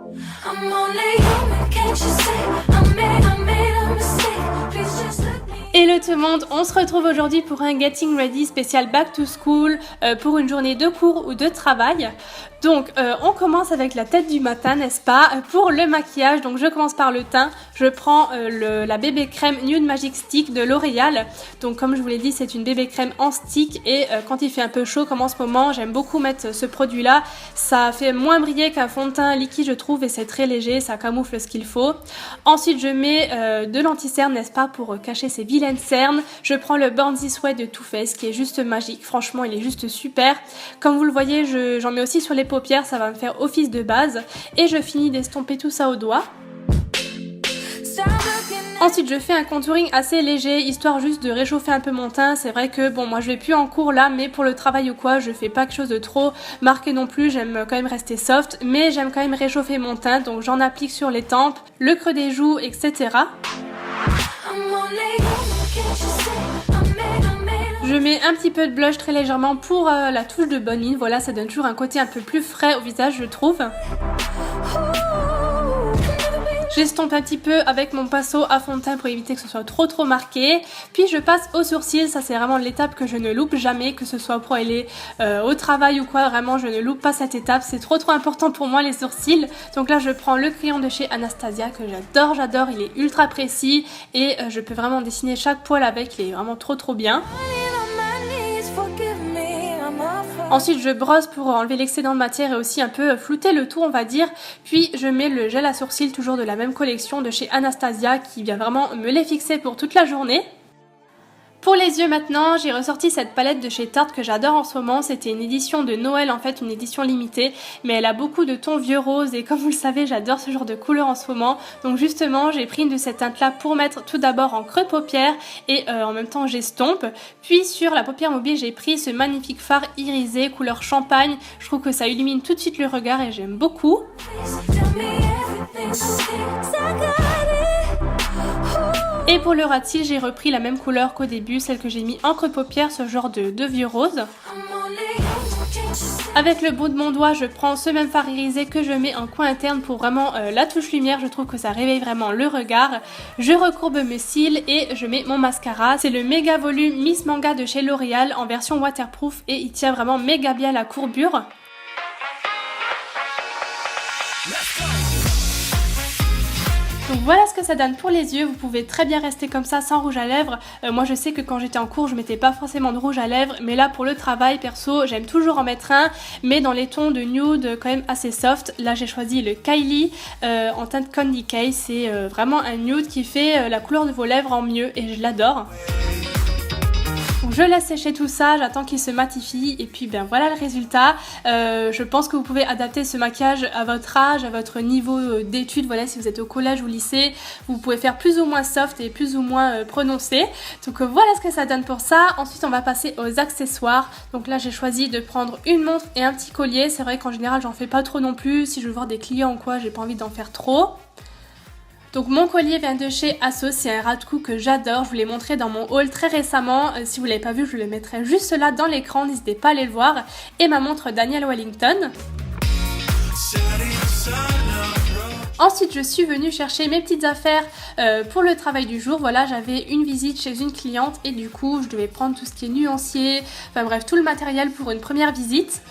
I'm only human, can't you see? I made a mistake. Please just let me. Hello tout le monde, on se retrouve aujourd'hui pour un Getting Ready spécial Back to School pour une journée de cours ou de travail. Donc on commence avec la tête du matin, n'est-ce pas? Pour le maquillage, donc je commence par le teint. Je prends la bébé crème Nude Magic Stick de L'Oréal. Donc comme je vous l'ai dit, c'est une bébé crème en stick et quand il fait un peu chaud comme en ce moment, j'aime beaucoup mettre ce produit là. Ça fait moins briller qu'un fond de teint liquide je trouve et c'est très léger, ça camoufle ce qu'il faut. Ensuite je mets de l'anti-cerne, n'est-ce pas, pour cacher ces vilaines cernes. Je prends le Born This Way de Too Faced qui est juste magique, franchement il est juste super. Comme vous le voyez, j'en mets aussi sur les paupières, ça va me faire office de base et je finis d'estomper tout ça au doigt. Ensuite je fais un contouring assez léger histoire juste de réchauffer un peu mon teint. C'est vrai que bon, moi je vais plus en cours là, mais pour le travail ou quoi je fais pas quelque chose de trop marqué non plus, j'aime quand même rester soft, mais j'aime quand même réchauffer mon teint, donc j'en applique sur les tempes, le creux des joues, etc. Je mets un petit peu de blush très légèrement pour la touche de bonne ligne, voilà, ça donne toujours un côté un peu plus frais au visage je trouve. J'estompe un petit peu avec mon pinceau à fond de teint pour éviter que ce soit trop marqué. Puis je passe aux sourcils, ça c'est vraiment l'étape que je ne loupe jamais, que ce soit pour aller au travail ou quoi, vraiment je ne loupe pas cette étape, c'est trop important pour moi les sourcils. Donc là je prends le crayon de chez Anastasia que j'adore, il est ultra précis et je peux vraiment dessiner chaque poil avec, il est vraiment trop bien. Ensuite je brosse pour enlever l'excédent de matière et aussi un peu flouter le tout on va dire. Puis je mets le gel à sourcils toujours de la même collection de chez Anastasia qui vient vraiment me les fixer pour toute la journée. Pour les yeux maintenant, j'ai ressorti cette palette de chez Tarte que j'adore en ce moment. C'était une édition de Noël en fait, une édition limitée, mais elle a beaucoup de tons vieux roses et comme vous le savez, j'adore ce genre de couleur en ce moment. Donc justement, j'ai pris une de ces teintes là pour mettre tout d'abord en creux de paupière et en même temps j'estompe. Puis sur la paupière mobile, j'ai pris ce magnifique fard irisé couleur champagne. Je trouve que ça illumine tout de suite le regard et j'aime beaucoup. Et pour le ras de cils, j'ai repris la même couleur qu'au début, celle que j'ai mis en creux de paupière, ce genre de vieux rose. Avec le bout de mon doigt, je prends ce même fard irisé que je mets en coin interne pour vraiment la touche lumière. Je trouve que ça réveille vraiment le regard. Je recourbe mes cils et je mets mon mascara. C'est le méga volume Miss Manga de chez L'Oréal en version waterproof et il tient vraiment méga bien la courbure. Donc voilà ce que ça donne pour les yeux, vous pouvez très bien rester comme ça sans rouge à lèvres. Moi je sais que quand j'étais en cours je mettais pas forcément de rouge à lèvres, mais là pour le travail perso j'aime toujours en mettre un, mais dans les tons de nude quand même assez soft. Là j'ai choisi le Kylie en teinte Candy Case, c'est vraiment un nude qui fait la couleur de vos lèvres en mieux et je l'adore. Donc je laisse sécher tout ça, j'attends qu'il se matifie et puis ben voilà le résultat. Je pense que vous pouvez adapter ce maquillage à votre âge, à votre niveau d'études, voilà, si vous êtes au collège ou lycée, vous pouvez faire plus ou moins soft et plus ou moins prononcé. Donc voilà ce que ça donne pour ça. Ensuite on va passer aux accessoires. Donc là j'ai choisi de prendre une montre et un petit collier. C'est vrai qu'en général j'en fais pas trop non plus, si je veux voir des clients ou quoi, j'ai pas envie d'en faire trop. Donc mon collier vient de chez Asos, c'est un ras de cou que j'adore, je vous l'ai montré dans mon haul très récemment, si vous ne l'avez pas vu je le mettrai juste là dans l'écran, n'hésitez pas à aller le voir. Et ma montre Daniel Wellington. Ensuite je suis venue chercher mes petites affaires pour le travail du jour. Voilà, j'avais une visite chez une cliente et du coup je devais prendre tout ce qui est nuancier, enfin bref tout le matériel pour une première visite.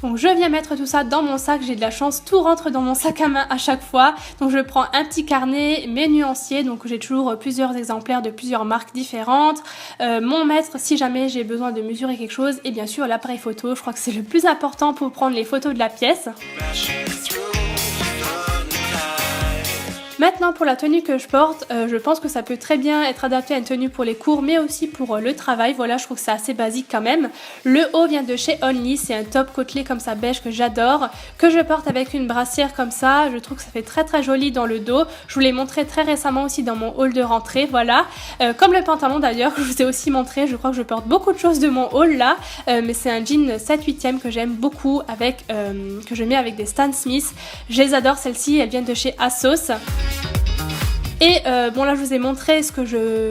Donc je viens mettre tout ça dans mon sac, j'ai de la chance, tout rentre dans mon sac à main à chaque fois. Donc je prends un petit carnet, mes nuanciers, donc j'ai toujours plusieurs exemplaires de plusieurs marques différentes. Mon mètre si jamais j'ai besoin de mesurer quelque chose et bien sûr l'appareil photo, je crois que c'est le plus important pour prendre les photos de la pièce. Maintenant pour la tenue que je porte, je pense que ça peut très bien être adapté à une tenue pour les cours mais aussi pour le travail. Voilà, je trouve que c'est assez basique quand même. Le haut vient de chez Only, c'est un top côtelé comme ça beige que j'adore, que je porte avec une brassière comme ça. Je trouve que ça fait très joli dans le dos. Je vous l'ai montré très récemment aussi dans mon haul de rentrée, voilà. Comme le pantalon d'ailleurs, je vous ai aussi montré, je crois que je porte beaucoup de choses de mon haul là. Mais c'est un jean 7/8e que j'aime beaucoup, avec que je mets avec des Stan Smith. Je les adore, celles-ci, elles viennent de chez Asos. Et bon là je vous ai montré ce que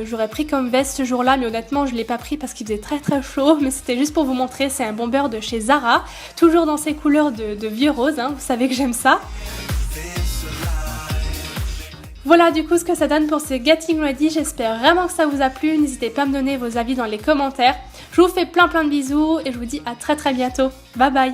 j'aurais pris comme veste ce jour-là, mais honnêtement je l'ai pas pris parce qu'il faisait très très chaud, mais c'était juste pour vous montrer. C'est un bomber de chez Zara, toujours dans ces couleurs de vieux rose, hein, vous savez que j'aime ça. Voilà du coup ce que ça donne pour ce Getting Ready, j'espère vraiment que ça vous a plu, n'hésitez pas à me donner vos avis dans les commentaires. Je vous fais plein de bisous et je vous dis à très bientôt, bye bye.